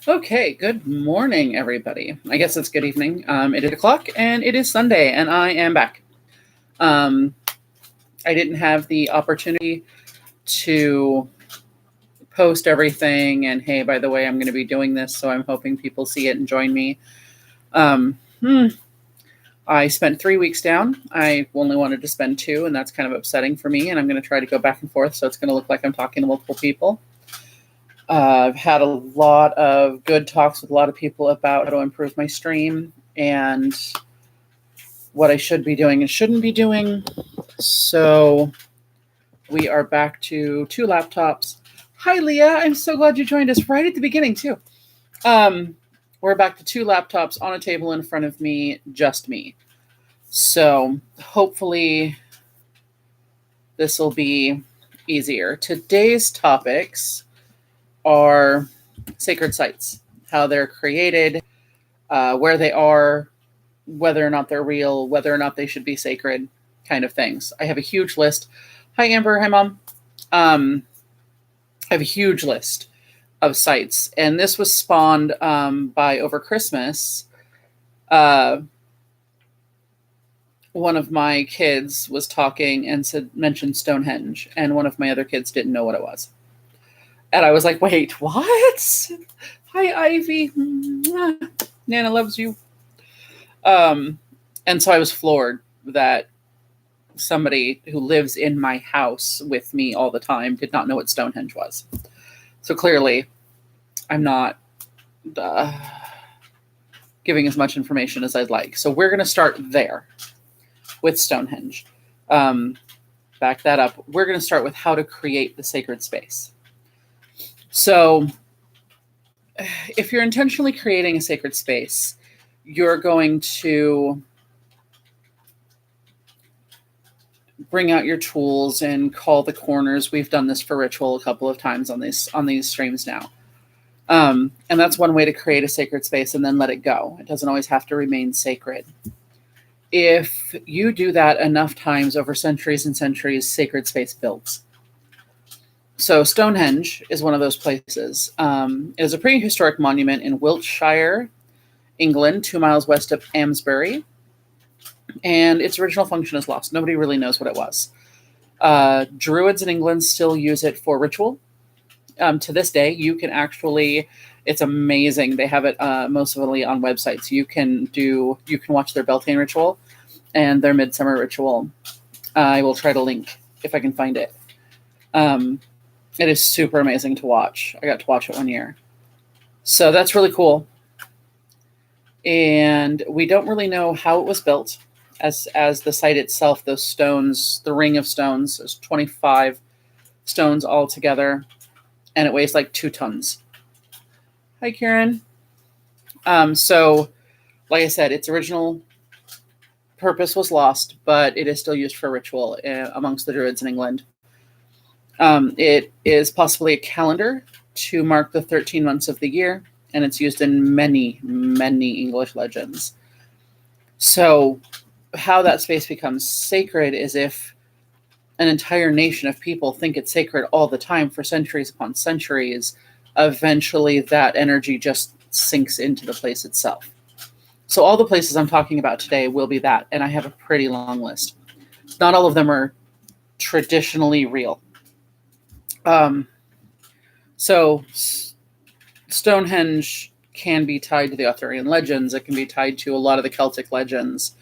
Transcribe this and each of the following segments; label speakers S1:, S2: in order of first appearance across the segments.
S1: Okay, good morning, everybody. I guess it's good evening. It is 8 o'clock and it is Sunday, and I am back. Um, I didn't have the opportunity to post everything, and hey, by the way, I'm going to be doing this, so I'm hoping people see it and join me. Um, hmm, I spent 3 weeks down. I only wanted to spend two, and that's kind of upsetting for me, and I'm going to try to go back and forth, so it's going to look like I'm talking to multiple people. I've had a lot of good talks with a lot of people about how to improve my stream and what I should be doing and shouldn't be doing. So we are back to two laptops. Hi, Leah. I'm so glad you joined us right at the beginning, too. Um, we're back to two laptops on a table in front of me, just me. So hopefully this will be easier. Today's topics are sacred sites, how they're created, where they are, whether or not they're real, whether or not they should be sacred, kind of things. I have a huge list. Hi, Amber. Hi, Mom. I have a huge list of sites, and this was spawned by over Christmas. One of my kids was talking and mentioned Stonehenge, and one of my other kids didn't know what it was. And I was like, wait, what? Hi, Ivy. Nana loves you. And so I was floored that somebody who lives in my house with me all the time did not know what Stonehenge was. So clearly, I'm not giving as much information as I'd like. So we're going to start there with Stonehenge. Back that up. We're going to start with how to create the sacred space. So if you're intentionally creating a sacred space, you're going to bring out your tools and call the corners. We've done this for ritual a couple of times on these streams now. And that's one way to create a sacred space and then let it go. It doesn't always have to remain sacred. If you do that enough times over centuries and centuries, sacred space builds. So Stonehenge is one of those places. It is a prehistoric monument in Wiltshire, England, 2 miles west of Amesbury. And its original function is lost. Nobody really knows what it was. Druids in England still use it for ritual. To this day, you can actually, it's amazing. They have it mostly on websites. You can watch their Beltane ritual and their midsummer ritual. I will try to link if I can find it. It is super amazing to watch. I got to watch it one year. So that's really cool. And we don't really know how it was built as the site itself, those stones, the ring of stones, there's 25 stones all together, and it weighs like 2 tons. Hi, Karen. So, like I said, its original purpose was lost, but it is still used for ritual amongst the Druids in England. It is possibly a calendar to mark the 13 months of the year, and it's used in many, many English legends. So how that space becomes sacred is if an entire nation of people think it's sacred all the time for centuries upon centuries, eventually that energy just sinks into the place itself. So all the places I'm talking about today will be that, and I have a pretty long list. Not all of them are traditionally real. So Stonehenge can be tied to the Arthurian legends. It can be tied to a lot of the Celtic legends.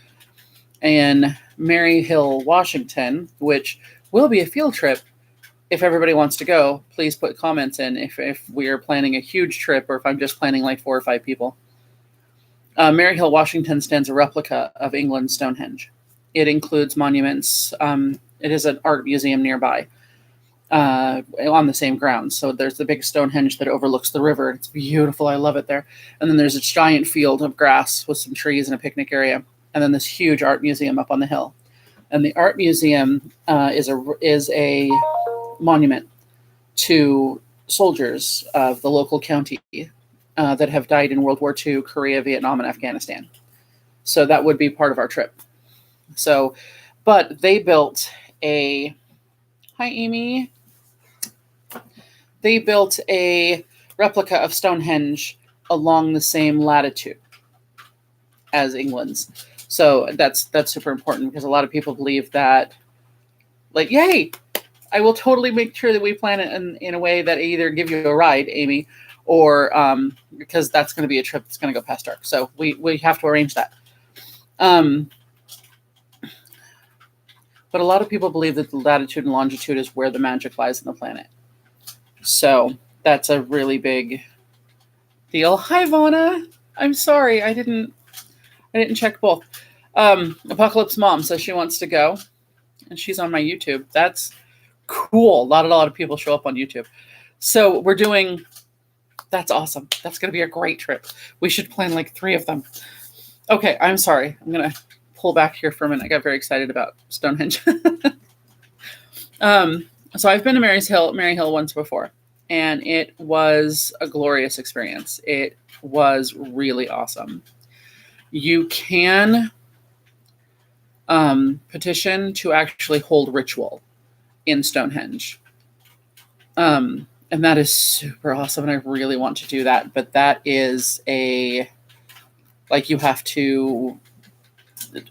S1: And Maryhill, Washington, which will be a field trip. If everybody wants to go, please put comments in if we are planning a huge trip or if I'm just planning like 4 or 5 people. Maryhill, Washington stands a replica of England's Stonehenge. It includes monuments. It is an art museum nearby on the same grounds. So there's the big Stonehenge that overlooks the river. It's beautiful. I love it there. And then there's a giant field of grass with some trees and a picnic area. And then this huge art museum up on the hill. And the art museum is a monument to soldiers of the local county that have died in World War II, Korea, Vietnam, and Afghanistan. So that would be part of our trip. So, but they built a, hi Amy. They built a replica of Stonehenge along the same latitude as England's. So that's super important, because a lot of people believe that, like, yay, I will totally make sure that we plan it in a way that either give you a ride, Amy, or because that's going to be a trip that's going to go past dark. So we have to arrange that. But a lot of people believe that the latitude and longitude is where the magic lies in the planet. So that's a really big deal. Hi, Vonna. I'm sorry, I didn't check both. Apocalypse Mom says she wants to go, and she's on my YouTube. That's cool. A lot of people show up on YouTube. So we're doing. That's awesome. That's going to be a great trip. We should plan like 3 of them. Okay, I'm sorry. I'm going to pull back here for a minute. I got very excited about Stonehenge. So I've been to Mary Hill once before, and it was a glorious experience. It was really awesome. You can petition to actually hold ritual in Stonehenge. And that is super awesome, and I really want to do that. But that is you have to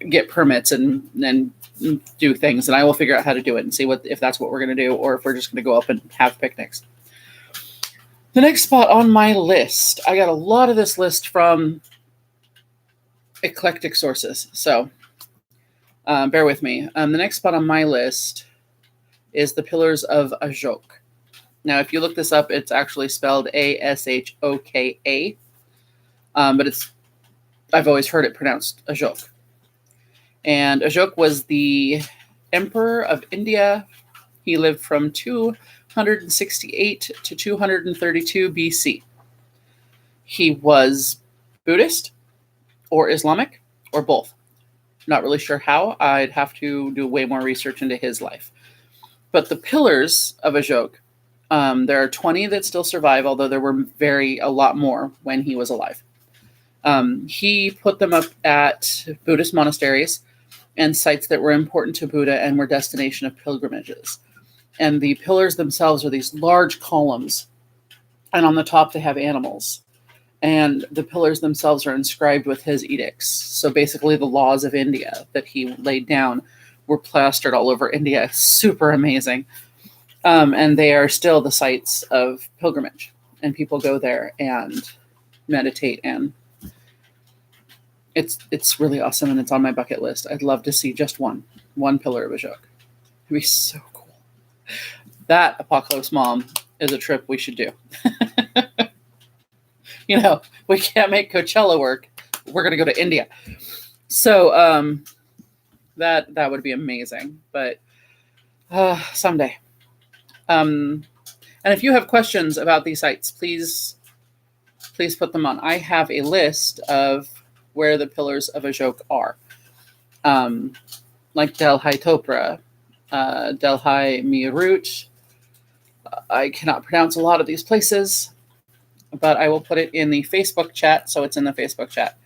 S1: get permits and do things, and I will figure out how to do it and see if that's what we're going to do, or if we're just going to go up and have picnics. The next spot on my list, I got a lot of this list from eclectic sources, so bear with me. The next spot on my list is the Pillars of Ashok. Now, if you look this up, it's actually spelled Ashoka, but I've always heard it pronounced Ashok. And Ashok was the emperor of India. He lived from 268 to 232 BC. He was Buddhist or Islamic or both. Not really sure how. I'd have to do way more research into his life. But the Pillars of Ashok, there are 20 that still survive, although there were a lot more when he was alive. He put them up at Buddhist monasteries and sites that were important to Buddha and were destination of pilgrimages. And the pillars themselves are these large columns, and on the top they have animals. And the pillars themselves are inscribed with his edicts. So basically the laws of India that he laid down were plastered all over India. Super amazing. And they are still the sites of pilgrimage. And people go there and meditate, and it's really awesome, and it's on my bucket list. I'd love to see just one pillar of Ashok. It'd be so cool. That, Apocalypse Mom, is a trip we should do. We can't make Coachella work. We're going to go to India. So that would be amazing. But someday. And if you have questions about these sites, please put them on. I have a list of where the Pillars of Ashok are. Like Delhi Topra, Delhi Meerut. I cannot pronounce a lot of these places, but I will put it in the Facebook chat, so it's in the Facebook chat.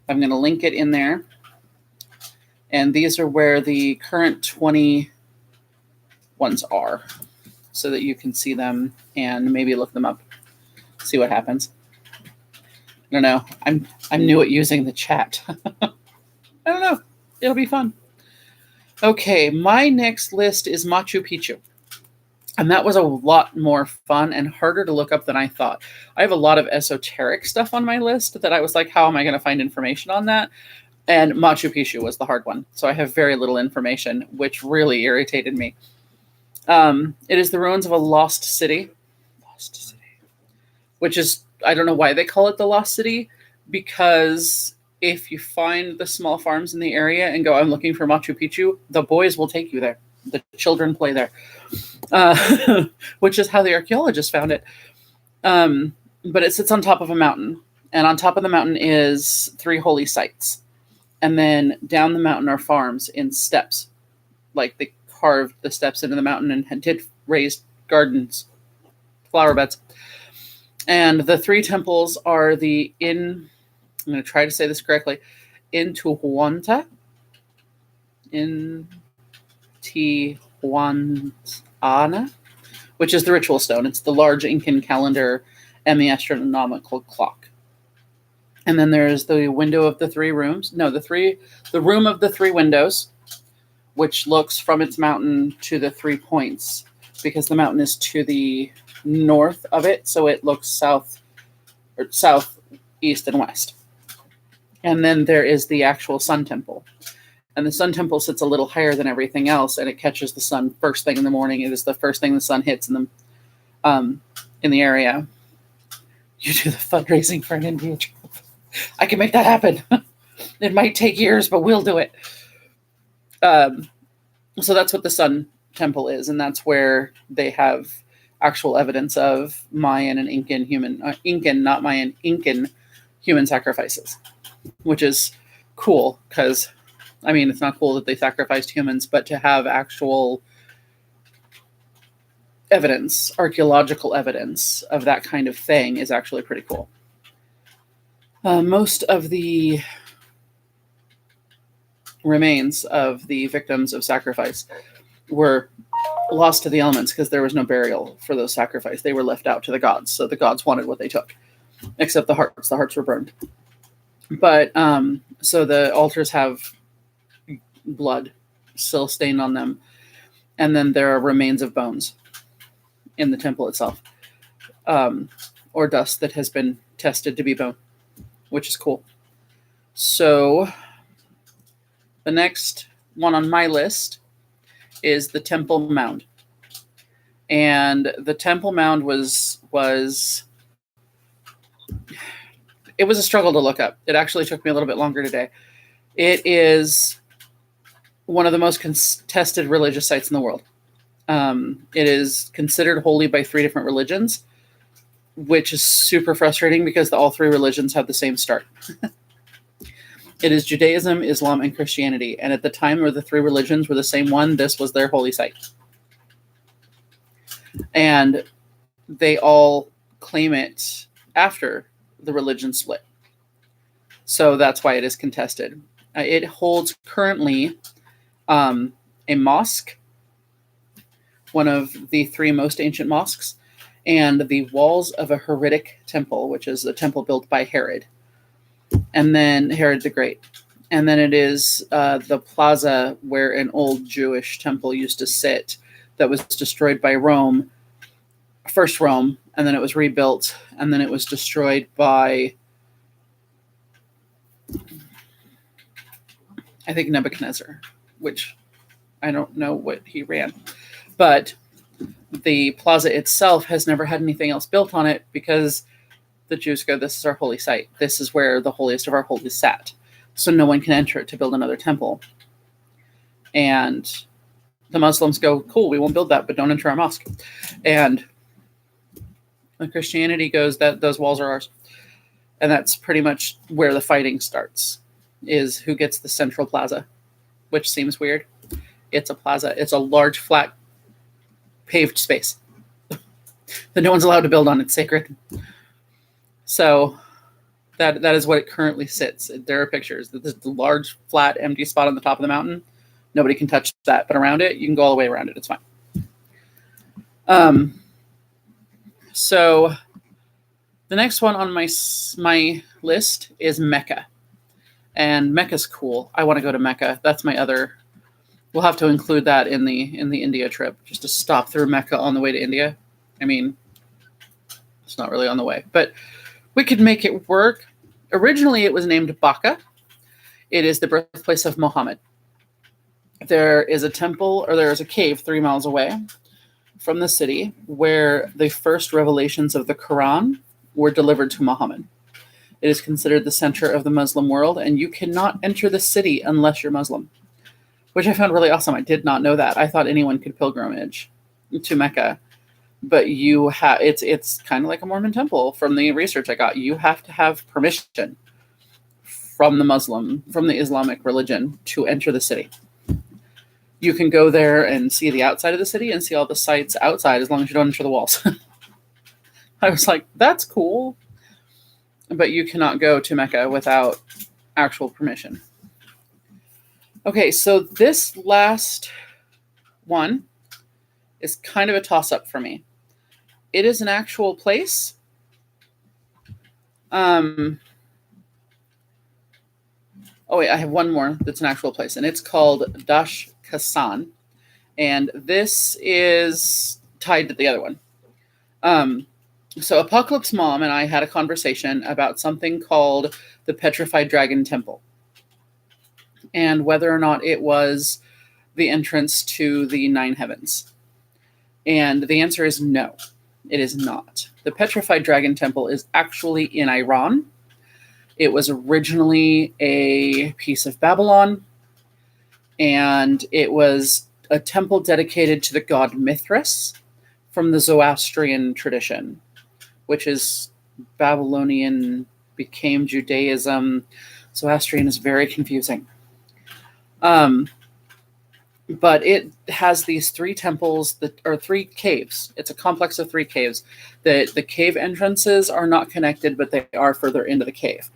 S1: I'm going to link it in there. And these are where the current 20 ones are, so that you can see them and maybe look them up, see what happens. I don't know. I'm new at using the chat. I don't know. It'll be fun. Okay, my next list is Machu Picchu. And that was a lot more fun and harder to look up than I thought. I have a lot of esoteric stuff on my list that I was like, how am I going to find information on that? And Machu Picchu was the hard one. So I have very little information, which really irritated me. It is the ruins of a lost city. Which is, I don't know why they call it the Lost City, because if you find the small farms in the area and go, I'm looking for Machu Picchu, the boys will take you there. The children play there, which is how the archaeologists found it. But it sits on top of a mountain, and on top of the mountain is 3 holy sites. And then down the mountain are farms in steps. Like they carved the steps into the mountain and did raised gardens, flower beds. And the 3 temples are I'm going to try to say this correctly, Intihuatana, which is the ritual stone. It's the large Incan calendar and the astronomical clock. And then there's the window of the three rooms. No, the room of the three windows, which looks from its mountain to the 3 points, because the mountain is to the north of it, so it looks south, east, and west. And then there is the actual sun temple. And the sun temple sits a little higher than everything else, and it catches the sun first thing in the morning. It is the first thing the sun hits in the area. You do the fundraising for an India trip. I can make that happen. It might take years, but we'll do it. So that's what the sun temple is, and that's where they have actual evidence of Mayan and Incan human sacrifices, which is cool because, I mean, it's not cool that they sacrificed humans, but to have actual evidence, archaeological evidence of that kind of thing is actually pretty cool. Most of the remains of the victims of sacrifice were lost to the elements because there was no burial for those sacrifices. They were left out to the gods, so the gods wanted what they took, except the hearts. The hearts were burned. But so the altars have blood still stained on them, and then there are remains of bones in the temple itself, or dust that has been tested to be bone, which is cool. So the next one on my list is the Temple Mound. And the Temple Mound was it was a struggle to look up. It actually took me a little bit longer today. It is one of the most contested religious sites in the world. It is considered holy by 3 different religions, which is super frustrating because all 3 religions have the same start. It is Judaism, Islam, and Christianity. And at the time where the 3 religions were the same one, this was their holy site. And they all claim it after the religion split. So that's why it is contested. It holds currently a mosque, one of the 3 most ancient mosques, and the walls of a Herodic temple, which is a temple built by Herod. And then Herod the Great. And then it is the plaza where an old Jewish temple used to sit that was destroyed by Rome, first Rome, and then it was rebuilt, and then it was destroyed by, I think, Nebuchadnezzar, which I don't know what he ran. But the plaza itself has never had anything else built on it because the Jews go, this is our holy site. This is where the holiest of our holies sat. So no one can enter it to build another temple. And the Muslims go, cool, we won't build that, but don't enter our mosque. And the Christianity goes, that those walls are ours. And that's pretty much where the fighting starts, is who gets the central plaza, which seems weird. It's a plaza. It's a large, flat, paved space that no one's allowed to build on. It's sacred. So that is what it currently sits. There are pictures. There's a large, flat, empty spot on the top of the mountain. Nobody can touch that. But around it, you can go all the way around it. It's fine. So the next one on my list is Mecca. And Mecca's cool. I want to go to Mecca. That's my other. We'll have to include that in the India trip, just to stop through Mecca on the way to India. I mean, it's not really on the way, but we could make it work. Originally, it was named Bakka. It is the birthplace of Muhammad. There is a temple, or there is a cave 3 miles away from the city where the first revelations of the Quran were delivered to Muhammad. It is considered the center of the Muslim world, and you cannot enter the city unless you're Muslim, which I found really awesome. I did not know that. I thought anyone could pilgrimage to Mecca, but you have it's kind of like a Mormon temple. From the research I got, you have to have permission from the Islamic religion to enter the city. You can go there and see the outside of the city and see all the sites outside as long as you don't enter the walls. I was like, that's cool. But you cannot go to Mecca without actual permission. Okay, so this last one is kind of a toss-up for me. It is an actual place. Oh wait, I have one more that's an actual place, and it's called Dash Kasan, and this is tied to the other one. So Apocalypse Mom and I had a conversation about something called the Petrified Dragon Temple, and whether or not it was the entrance to the nine heavens. And the answer is no, it is not. The Petrified Dragon Temple is actually in Iran. It was originally a piece of Babylon, and it was a temple dedicated to the god Mithras from the Zoroastrian tradition, which is Babylonian, became Judaism. Zoroastrian is very confusing. But it has these three temples or three caves. It's a complex of three caves. The cave entrances are not connected, but they are further into the cave.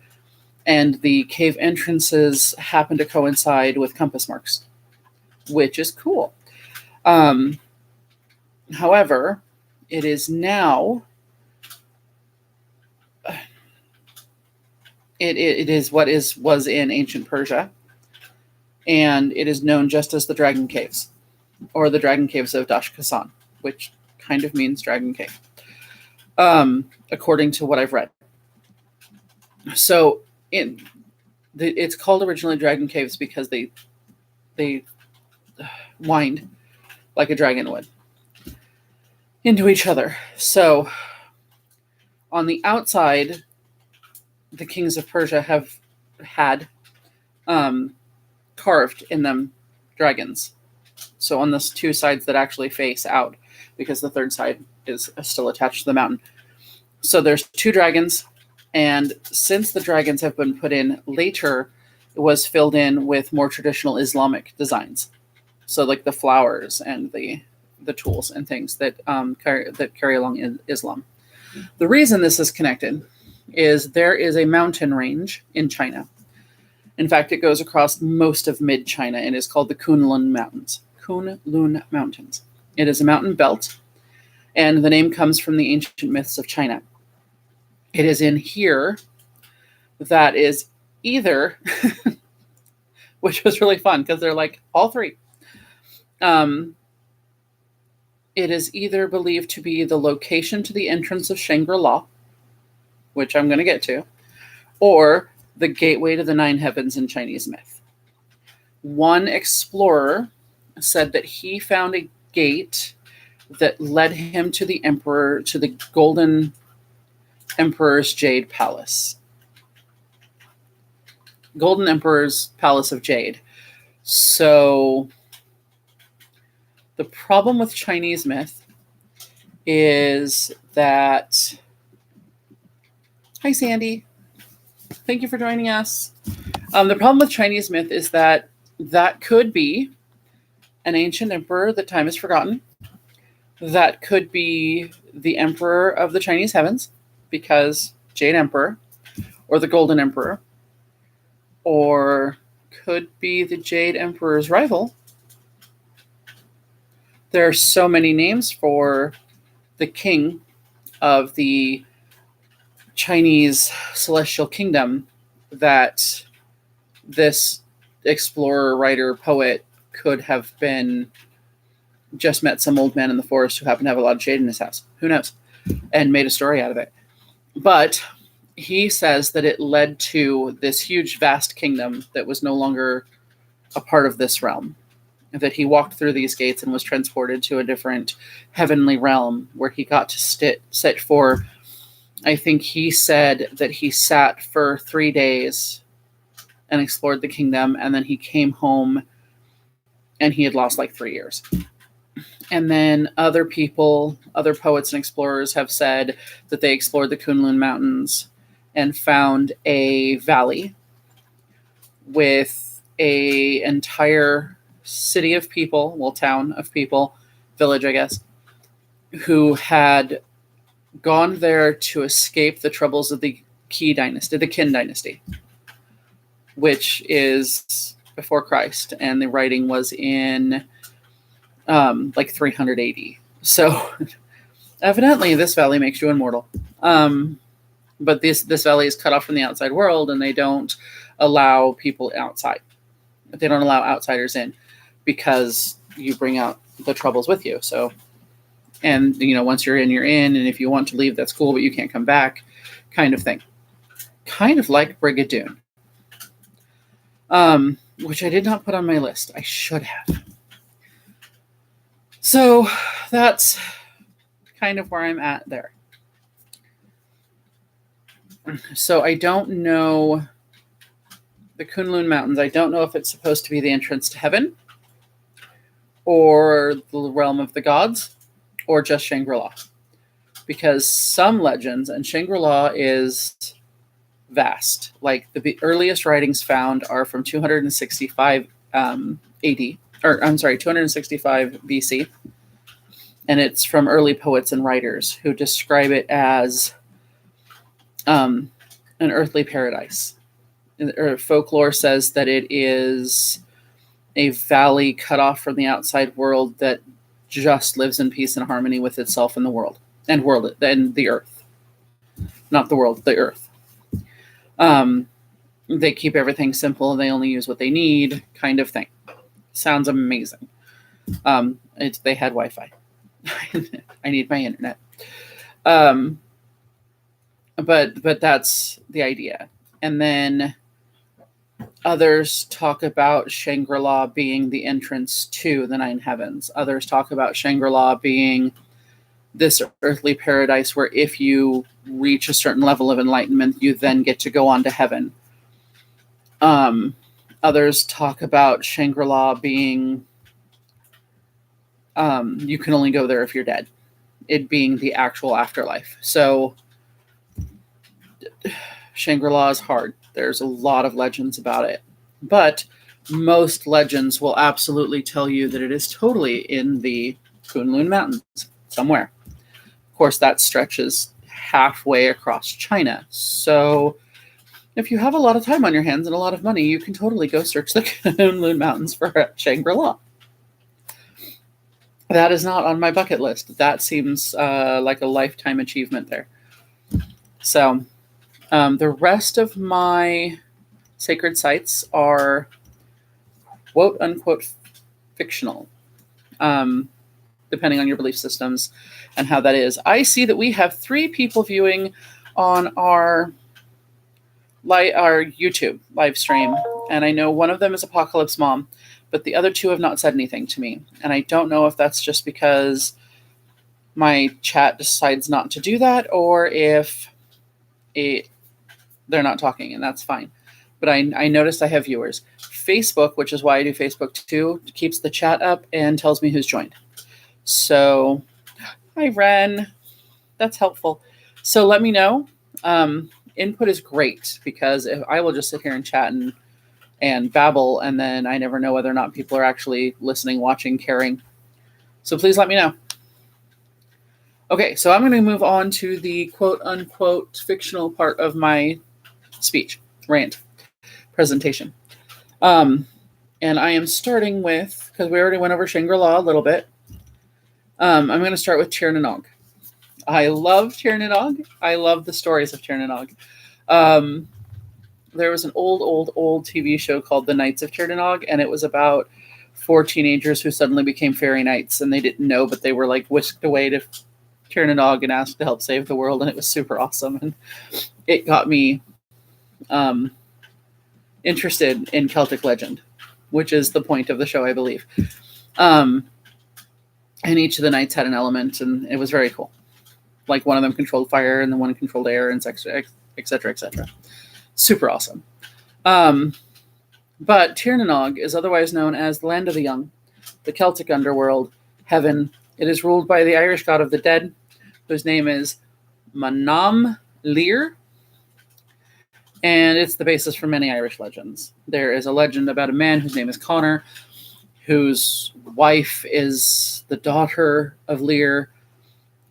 S1: And the cave entrances happen to coincide with compass marks, which is cool. However, it is now, it is what was in ancient Persia, and it is known just as the Dragon Caves, or the Dragon Caves of Dash Kasan, which kind of means Dragon Cave, according to what I've read. So it's called originally Dragon Caves because they wind like a dragon would into each other. So on the outside, the kings of Persia have had carved in them dragons. So on the two sides that actually face out, because the third side is still attached to the mountain. So there's two dragons, and since the dragons have been put in later, it was filled in with more traditional Islamic designs. So like the flowers and the tools and things that carry along in Islam. The reason this is connected is there is a mountain range in China. In fact, it goes across most of mid-China and is called the Kunlun Mountains. Kunlun Mountains. It is a mountain belt, and the name comes from the ancient myths of China. It is in here that is either, which was really fun because they're like all three. It is either believed to be the location to the entrance of Shangri-La, which I'm going to get to, or the gateway to the nine heavens in Chinese myth. One explorer said that he found a gate that led him to the emperor, to the Golden Emperor's Jade Palace. Golden Emperor's Palace of Jade. So the problem with Chinese myth is that... Hi, Sandy. Thank you for joining us. The problem with Chinese myth is that could be an ancient emperor that time is forgotten. That could be the emperor of the Chinese heavens, because Jade Emperor, or the Golden Emperor, or could be the Jade Emperor's rival. There are so many names for the king of the Chinese celestial kingdom that this explorer, writer, poet could have been just met some old man in the forest who happened to have a lot of jade in his house. Who knows? And made a story out of it. But he says that it led to this huge, vast kingdom that was no longer a part of this realm. That he walked through these gates and was transported to a different heavenly realm where he got to sit for, I think he said that he sat for 3 days and explored the kingdom, and then he came home and he had lost like 3 years. And then other people, other poets and explorers have said that they explored the Kunlun Mountains and found a valley with a entire city of people, well, town of people, village, I guess, who had gone there to escape the troubles of the Qin dynasty, which is before Christ, and the writing was in like 300 AD. So evidently this valley makes you immortal. But this valley is cut off from the outside world, and they don't allow people outside. They don't allow outsiders in because you bring out the troubles with you. So, and once you're in, and if you want to leave, that's cool, but you can't come back, kind of thing. Kind of like Brigadoon, which I did not put on my list. I should have. So that's kind of where I'm at there. So I don't know the Kunlun Mountains. I don't know if it's supposed to be the entrance to heaven or the realm of the gods or just Shangri-La. Because some legends, and Shangri-La is vast. Like the earliest writings found are from 265 AD, or I'm sorry, 265 BC. And it's from early poets and writers who describe it as an earthly paradise. Folklore says that it is a valley cut off from the outside world that just lives in peace and harmony with itself and the world and the earth. Not the world, the earth. They keep everything simple. They only use what they need, kind of thing. Sounds amazing. They had Wi-Fi. I need my internet. But that's the idea. And then others talk about Shangri-La being the entrance to the nine heavens. Others talk about Shangri-La being this earthly paradise where if you reach a certain level of enlightenment, you then get to go on to heaven. Others talk about Shangri-La being, you can only go there if you're dead. It being the actual afterlife. So Shangri-La is hard. There's a lot of legends about it. But most legends will absolutely tell you that it is totally in the Kunlun Mountains somewhere. Of course, that stretches halfway across China. So if you have a lot of time on your hands and a lot of money, you can totally go search the Kunlun Mountains for Shangri-La. That is not on my bucket list. That seems like a lifetime achievement there. So the rest of my sacred sites are quote unquote fictional, depending on your belief systems and how that is. I see that we have 3 people viewing on our YouTube live stream, and I know one of them is Apocalypse Mom, but the other 2 have not said anything to me. And I don't know if that's just because my chat decides not to do that, or if they're not talking, and that's fine. But I noticed I have viewers. Facebook, which is why I do Facebook too, keeps the chat up and tells me who's joined. So, hi Ren. That's helpful. So let me know. Input is great, because if I will just sit here and chat and babble, and then I never know whether or not people are actually listening, watching, caring. So please let me know. Okay, so I'm going to move on to the quote-unquote fictional part of my speech, rant, presentation. And I am starting with, because we already went over Shangri-La a little bit, I'm going to start with Tir na Nog. I love Tir na Nog. I love the stories of Tir na Nog. There was an old TV show called The Knights of Tir na Nog, and it was about 4 teenagers who suddenly became fairy knights, and they didn't know, but they were like whisked away to Tir na Nog and asked to help save the world, and it was super awesome. And it got me interested in Celtic legend, which is the point of the show, I believe. And each of the knights had an element, and it was very cool. Like one of them controlled fire, and the one controlled air, and et cetera, et cetera. Super awesome. But Tir na Nog is otherwise known as the Land of the Young, the Celtic underworld, heaven. It is ruled by the Irish god of the dead, whose name is Manam Lir, and it's the basis for many Irish legends. There is a legend about a man whose name is Connor, whose wife is the daughter of Lir,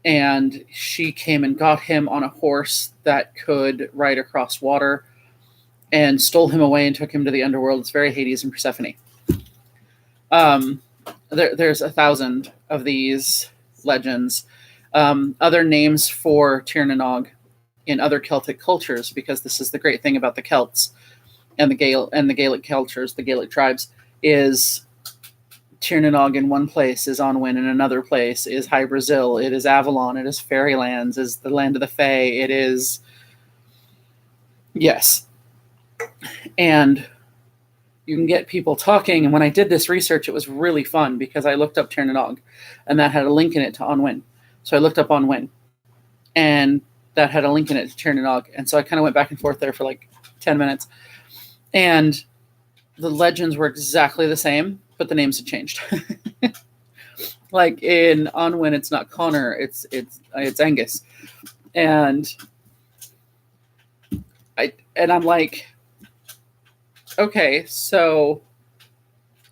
S1: and she came and got him on a horse that could ride across water and stole him away and took him to the underworld. It's very Hades and Persephone. There's 1,000 of these legends. Other names for Tir na Nog in other Celtic cultures, because this is the great thing about the Celts. and the Gaelic cultures, the Gaelic tribes, is Tir na Nog in one place, is Onwin in another place, is High Brazil, it is Avalon, it is Fairylands, is the land of the Fae, it is yes. And you can get people talking. And when I did this research, it was really fun because I looked up Tir na Nog and that had a link in it to Onwin. So I looked up Onwin and that had a link in it to Tir na Nog. And so I kind of went back and forth there for like 10 minutes. And the legends were exactly the same, but the names had changed. Like in Onwin, it's not Connor, it's Angus. And I'm like, okay, so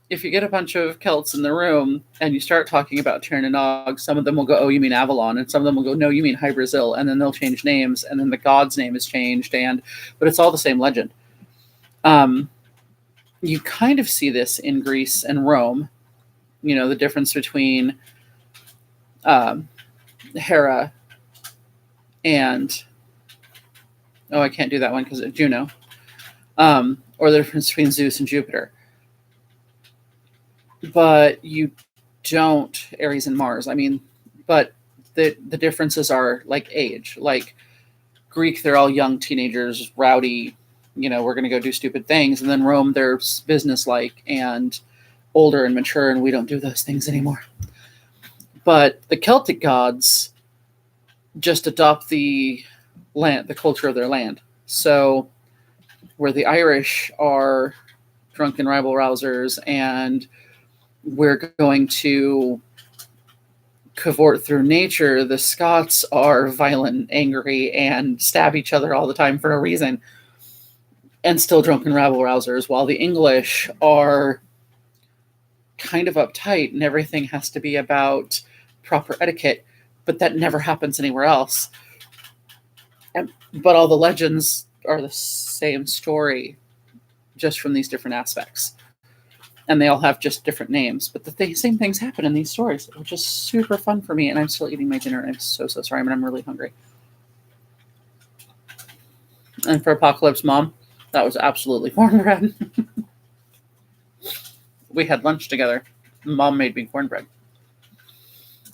S1: if you get a bunch of Celts in the room and you start talking about Tir na Nog, some of them will go, oh, you mean Avalon? And some of them will go, no, you mean High Brazil. And then they'll change names, and then the god's name is changed, but it's all the same legend. You kind of see this in Greece and Rome, the difference between Hera and, oh, I can't do that one because of Juno, or the difference between Zeus and Jupiter. But you don't, Ares and Mars. But the differences are like age. Like Greek, they're all young teenagers, rowdy, we're going to go do stupid things. And then Rome, they're businesslike and older and mature, and we don't do those things anymore. But the Celtic gods just adopt the culture of their land. So where the Irish are drunken rabble rousers and we're going to cavort through nature, the Scots are violent, angry, and stab each other all the time for no reason, and still drunken rabble rousers, while the English are kind of uptight and everything has to be about proper etiquette, but that never happens anywhere else. But all the legends are the same story, just from these different aspects. And they all have just different names, but the same things happen in these stories, which is super fun for me. And I'm still eating my dinner, and I'm so sorry, but I'm really hungry. And for Apocalypse Mom, that was absolutely cornbread. We had lunch together. Mom made me cornbread.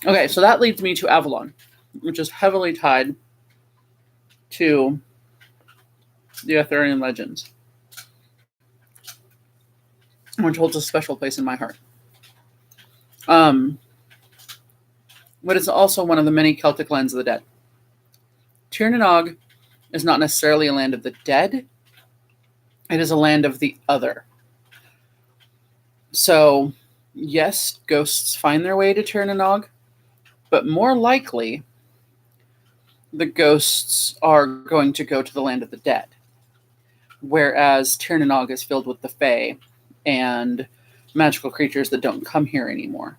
S1: Okay, so that leads me to Avalon, which is heavily tied to the Arthurian legends, which holds a special place in my heart. But it's also one of the many Celtic lands of the dead. Tir na Nog is not necessarily a land of the dead. It is a land of the other. So, yes, ghosts find their way to Tir na Nog, but more likely, the ghosts are going to go to the land of the dead. Whereas Tir na Nog is filled with the Fae and magical creatures that don't come here anymore.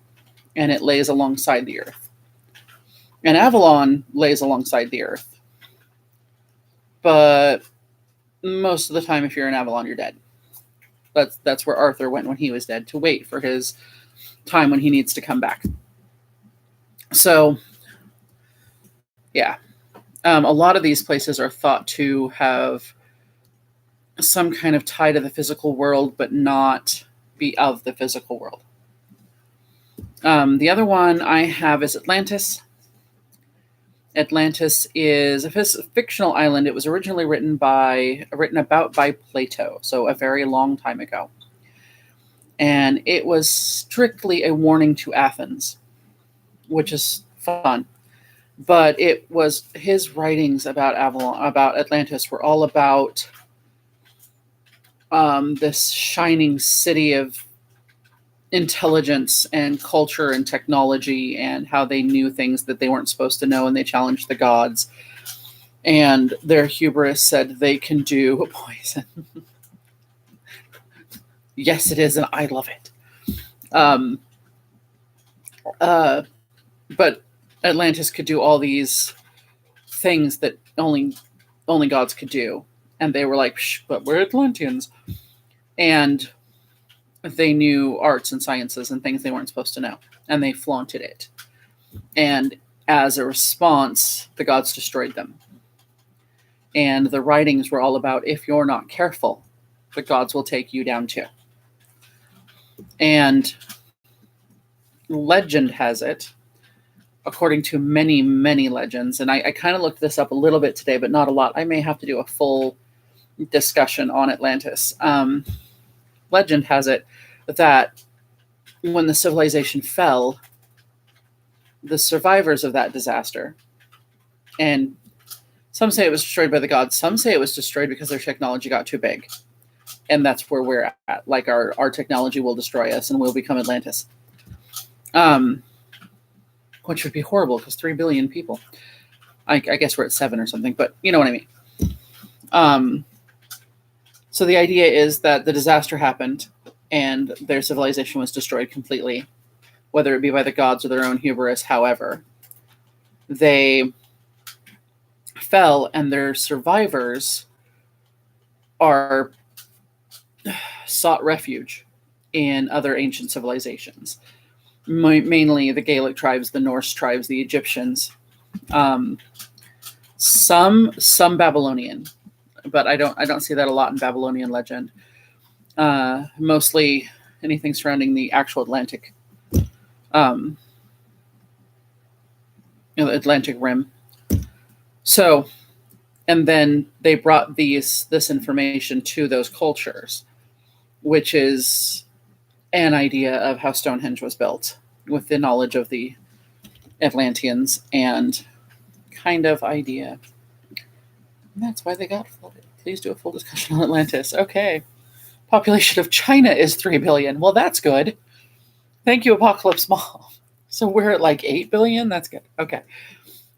S1: And it lays alongside the earth. And Avalon lays alongside the earth. But most of the time, if you're in Avalon, you're dead. That's where Arthur went when he was dead, to wait for his time when he needs to come back. So, yeah. A lot of these places are thought to have some kind of tie to the physical world, but not be of the physical world. The other one I have is Atlantis. Atlantis is a fictional island. It was originally written about by Plato, so a very long time ago. And it was strictly a warning to Athens, which is fun. But it was his writings about Atlantis were all about this shining city of intelligence and culture and technology, and how they knew things that they weren't supposed to know, and they challenged the gods. And their hubris said they can do poison. Yes, it is, and I love it. But Atlantis could do all these things that only gods could do. And they were like, but we're Atlanteans. And they knew arts and sciences and things they weren't supposed to know. And they flaunted it. And as a response, the gods destroyed them. And the writings were all about, if you're not careful, the gods will take you down to. And legend has it, according to many, many legends, and I kind of looked this up a little bit today, but not a lot. I may have to do a full discussion on Atlantis. Legend has it that when the civilization fell, the survivors of that disaster, and some say it was destroyed by the gods, some say it was destroyed because their technology got too big. And that's where we're at. Like our technology will destroy us and we'll become Atlantis. Which would be horrible because 3 billion people. I guess we're at 7 or something, but you know what I mean. So the idea is that the disaster happened and their civilization was destroyed completely, whether it be by the gods or their own hubris. However, they fell and their survivors are sought refuge in other ancient civilizations, mainly the Gaelic tribes, the Norse tribes, the Egyptians, some Babylonian, but I don't see that a lot in Babylonian legend. Mostly anything surrounding the actual Atlantic, Atlantic rim. So, and then they brought this information to those cultures, which is an idea of how Stonehenge was built with the knowledge of the Atlanteans and kind of idea. And that's why they got flooded. Please do a full discussion on Atlantis. Okay. Population of China is 3 billion. Well, that's good. Thank you, Apocalypse Mall. So we're at like 8 billion. That's good. Okay.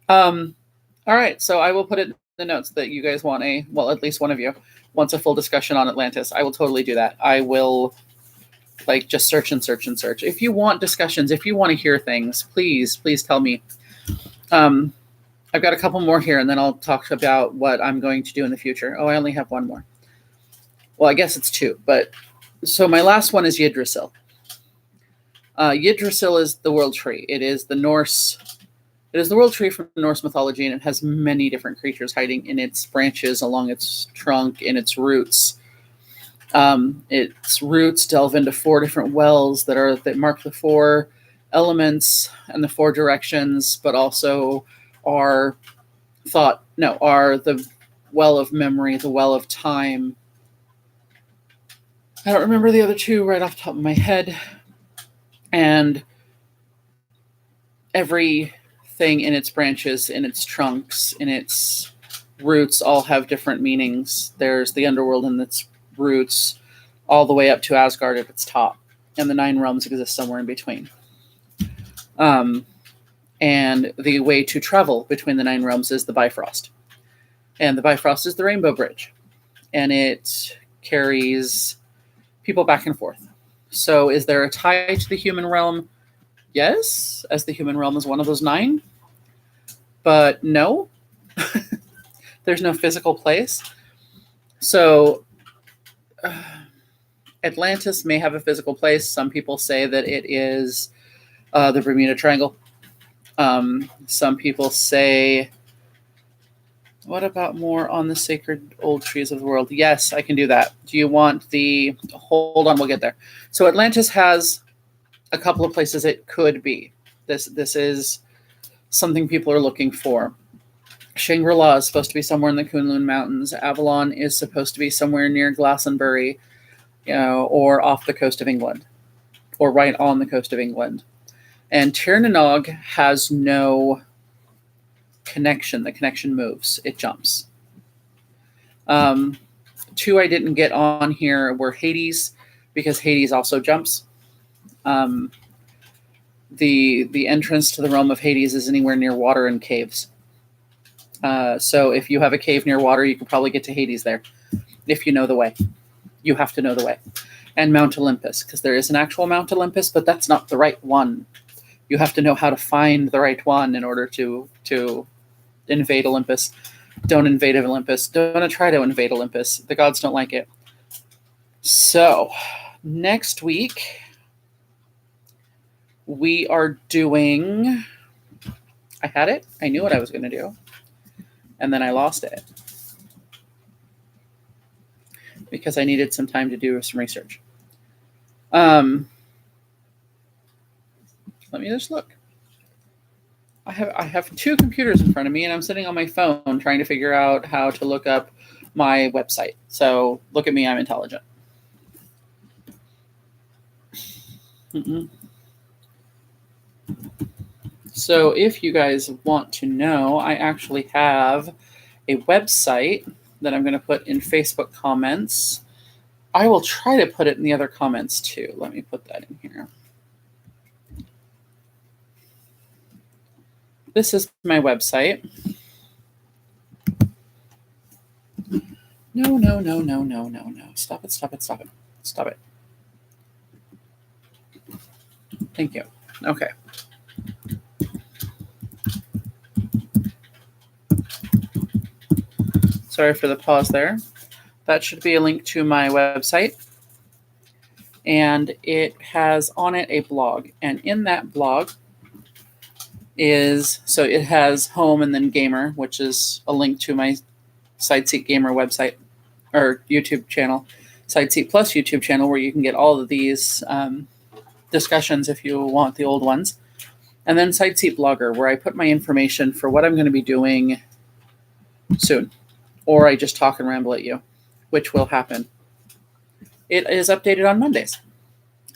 S1: All right. So I will put it in the notes that you guys want at least one of you wants a full discussion on Atlantis. I will totally do that. I will just search and search and search. If you want discussions, if you want to hear things, please tell me. I've got a couple more here and then I'll talk about what I'm going to do in the future. Oh, I only have one more. Well, I guess it's 2, but so my last one is Yggdrasil. Yggdrasil is the world tree. It is the world tree from Norse mythology, and it has many different creatures hiding in its branches, along its trunk, in its roots. Its roots delve into 4 different wells that mark the 4 elements and the 4 directions, but also are the well of memory, the well of time. I don't remember the other 2 right off the top of my head. And everything in its branches, in its trunks, in its roots all have different meanings. There's the underworld in its roots, all the way up to Asgard at its top. And the 9 realms exist somewhere in between. And the way to travel between the 9 realms is the Bifrost. And the Bifrost is the Rainbow Bridge. And it carries people back and forth. So is there a tie to the human realm? Yes, as the human realm is one of those 9. But no, there's no physical place. So Atlantis may have a physical place. Some people say that it is the Bermuda Triangle. Some people say, what about more on the sacred old trees of the world? Yes, I can do that. Do you want hold on, we'll get there. So Atlantis has a couple of places it could be. This is something people are looking for. Shangri-La is supposed to be somewhere in the Kunlun Mountains. Avalon is supposed to be somewhere near Glastonbury, or off the coast of England, or right on the coast of England. And Tir na Nog has no connection. The connection moves. It jumps. 2 I didn't get on here were Hades, because Hades also jumps. The entrance to the realm of Hades is anywhere near water and caves. So if you have a cave near water, you can probably get to Hades there, if you know the way. You have to know the way. And Mount Olympus, because there is an actual Mount Olympus, but that's not the right one. You have to know how to find the right one in order to invade Olympus. Don't invade Olympus. Don't try to invade Olympus. The gods don't like it. So, next week, we are doing... I had it. I knew what I was going to do. And then I lost it. because I needed some time to do some research. Let me just look. I have two computers in front of me, and I'm sitting on my phone trying to figure out how to look up my website. So look at me, I'm intelligent. So if you guys want to know, I actually have a website that I'm going to put in Facebook comments. I will try to put it in the other comments too. Let me put that in here. This is my website. No. Stop it. Thank you. Okay. Sorry for the pause there. That should be a link to my website. And it has on it a blog. And in that blog so it has home and then gamer, which is a link to my SideSeat Gamer website or YouTube channel, SideSeat Plus YouTube channel, where you can get all of these discussions if you want the old ones. And then SideSeat Blogger, where I put my information for what I'm going to be doing soon. Or I just talk and ramble at you, which will happen. It is updated on Mondays.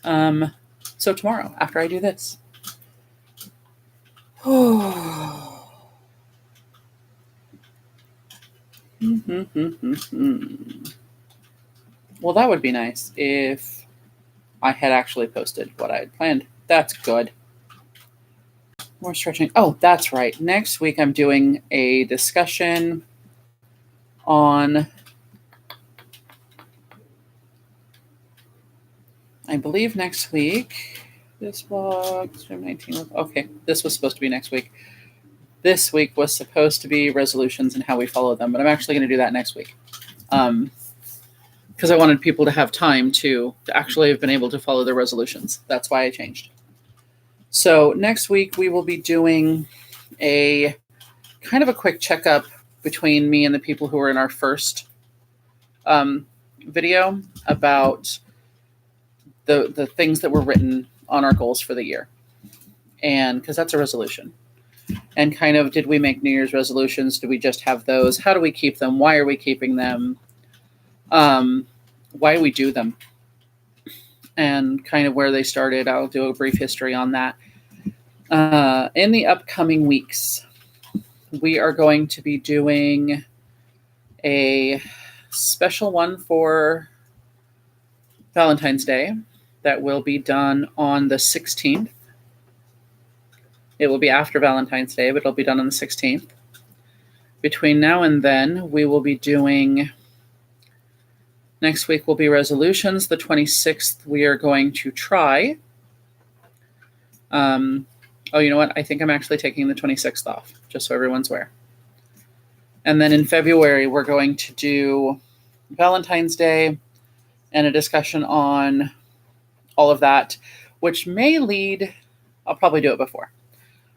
S1: So tomorrow, after I do this. Well, that would be nice if I had actually posted what I had planned. That's good. More stretching. Oh, that's right. Next week I'm doing a discussion on, I believe next week, this blog, Stream 19. Okay, this was supposed to be next week. This week was supposed to be resolutions and how we follow them, but I'm actually going to do that next week. Because I wanted people to have time to actually have been able to follow their resolutions. That's why I changed. So next week we will be doing a kind of a quick checkup between me and the people who were in our first video about the things that were written on our goals for the year. And because that's a resolution. And kind of, did we make New Year's resolutions? Do we just have those? How do we keep them? Why are we keeping them? Why do we do them? And kind of where they started. I'll do a brief history on that. In the upcoming weeks, we are going to be doing a special one for Valentine's Day that will be done on the 16th. It will be after Valentine's Day, but it'll be done on the 16th. Between now and then, we will be doing, next week will be resolutions. The 26th, we are going to try. Oh, you know what? I think I'm actually taking the 26th off, just so everyone's aware. And then in February, we're going to do Valentine's Day and a discussion on all of that, which may lead, I'll probably do it before.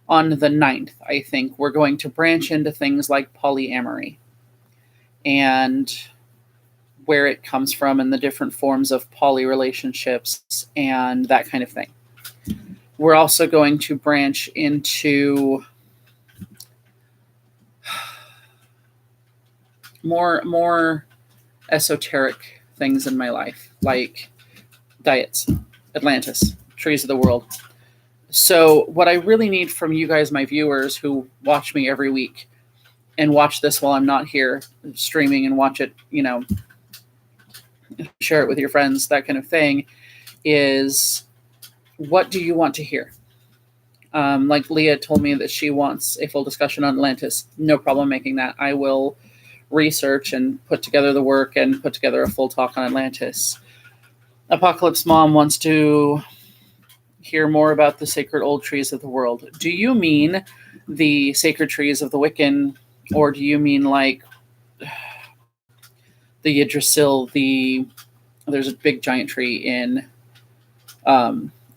S1: On the 9th, I think, we're going to branch into things like polyamory and where it comes from and the different forms of poly relationships and that kind of thing. We're also going to branch into more esoteric things in my life, like diets, Atlantis, trees of the world. So what I really need from you guys, my viewers who watch me every week and watch this while I'm not here streaming and watch it, share it with your friends, that kind of thing, is what do you want to hear? Like Leah told me that she wants a full discussion on Atlantis. No problem making that. I will research and put together the work and put together a full talk on Atlantis. Apocalypse Mom wants to hear more about the sacred old trees of the world. Do you mean the sacred trees of the Wiccan, or do you mean like the Yggdrasil? There's a big giant tree in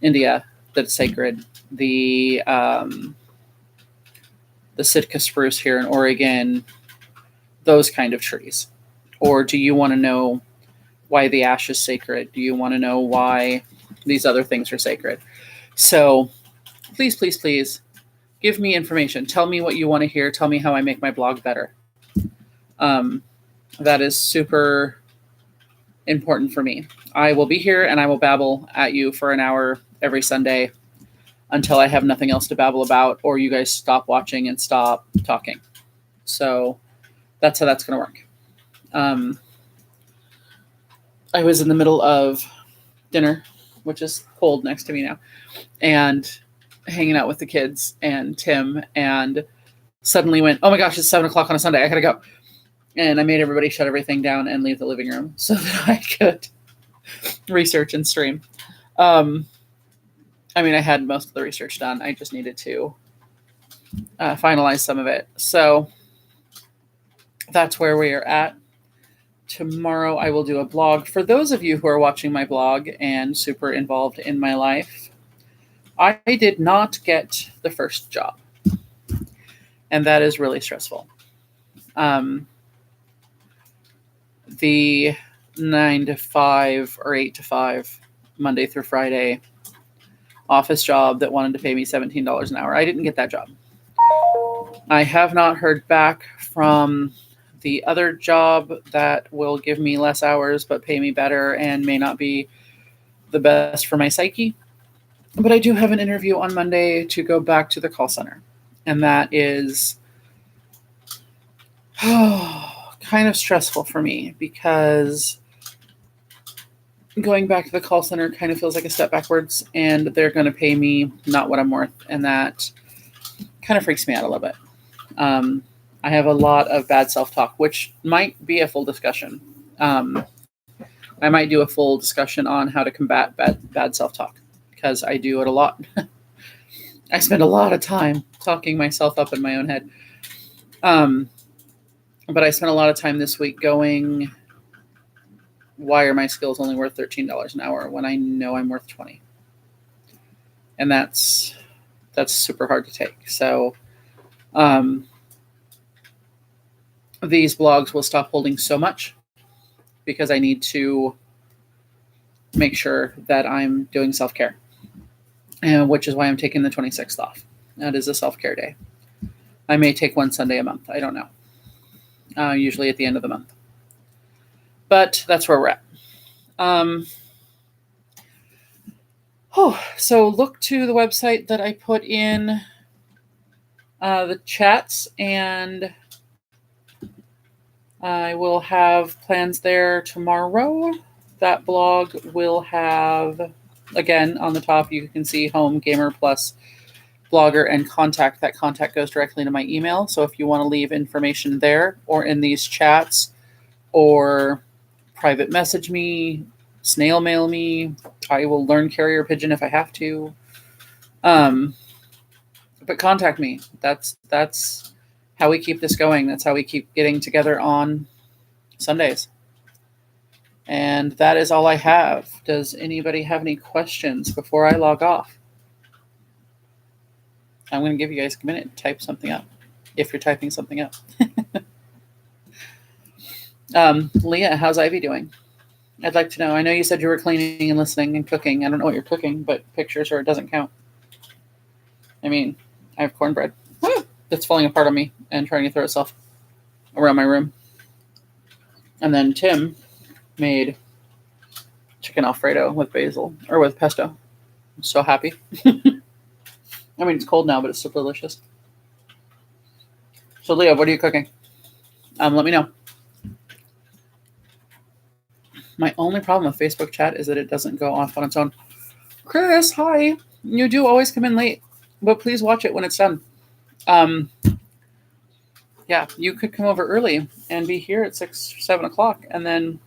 S1: India that's sacred. The Sitka spruce here in Oregon, those kind of trees. Or do you want to know why the ash is sacred? Do you want to know why these other things are sacred? So please, please, please give me information. Tell me what you want to hear. Tell me how I make my blog better. That is super important for me. I will be here and I will babble at you for an hour every Sunday until I have nothing else to babble about, or you guys stop watching and stop talking. So that's how that's going to work. I was in the middle of dinner, which is cold next to me now, and hanging out with the kids and Tim, and suddenly went, oh my gosh, it's 7:00 on a Sunday. I gotta go. And I made everybody shut everything down and leave the living room so that I could research and stream. I mean, I had most of the research done. I just needed to finalize some of it. So that's where we are at. Tomorrow I will do a blog. For those of you who are watching my blog and super involved in my life, I did not get the first job. And that is really stressful. The 9 to 5 or 8 to 5, Monday through Friday office job that wanted to pay me $17 an hour. I didn't get that job. I have not heard back from the other job that will give me less hours but pay me better and may not be the best for my psyche. But I do have an interview on Monday to go back to the call center. And that is kind of stressful for me because going back to the call center kind of feels like a step backwards, and they're going to pay me not what I'm worth. And that kind of freaks me out a little bit. I have a lot of bad self-talk, which might be a full discussion. I might do a full discussion on how to combat bad self-talk because I do it a lot. I spend a lot of time talking myself up in my own head. But I spent a lot of time this week going, why are my skills only worth $13 an hour when I know I'm worth $20? And that's super hard to take. So these blogs will stop holding so much because I need to make sure that I'm doing self-care, and which is why I'm taking the 26th off. That is a self-care day. I may take one Sunday a month. I don't know. Usually at the end of the month. But that's where we're at. So look to the website that I put in the chats, and I will have plans there tomorrow. That blog will have, again, on the top, you can see Home, Gamer Plus, Blogger, and Contact. That contact goes directly to my email. So if you want to leave information there or in these chats or private message me, snail mail me, I will learn carrier pigeon if I have to. But contact me. That's how we keep this going. That's how we keep getting together on Sundays. And that is all I have. Does anybody have any questions before I log off? I'm going to give you guys a minute to type something up, if you're typing something up. Leah, how's Ivy doing? I'd like to know. I know you said you were cleaning and listening and cooking. I don't know what you're cooking, but pictures or it doesn't count. I mean, I have cornbread that's falling apart on me and trying to throw itself around my room. And then Tim made chicken Alfredo with basil, or with pesto. I'm so happy. I mean, it's cold now, but it's still delicious. So, Leah, what are you cooking? Let me know. My only problem with Facebook chat is that it doesn't go off on its own. Chris, hi. You do always come in late, but please watch it when it's done. Yeah, you could come over early and be here at 6 or 7 o'clock, and then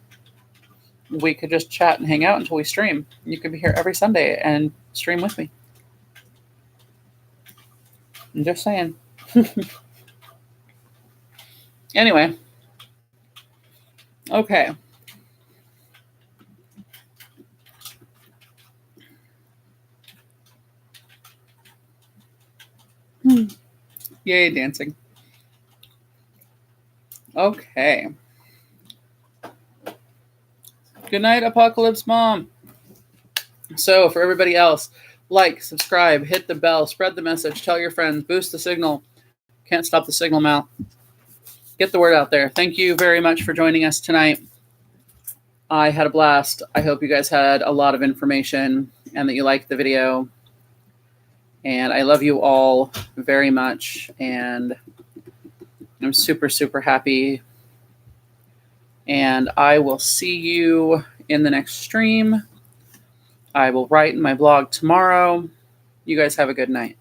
S1: we could just chat and hang out until we stream. You could be here every Sunday and stream with me. I'm just saying. Anyway. Okay. Yay, dancing. Okay. Good night, Apocalypse Mom. So for everybody else, like, subscribe, hit the bell, spread the message, tell your friends, boost the signal. Can't stop the signal, Mal. Get the word out there. Thank you very much for joining us tonight. I had a blast. I hope you guys had a lot of information and that you liked the video. And I love you all very much. And I'm super, super happy. And I will see you in the next stream. I will write in my blog tomorrow. You guys have a good night.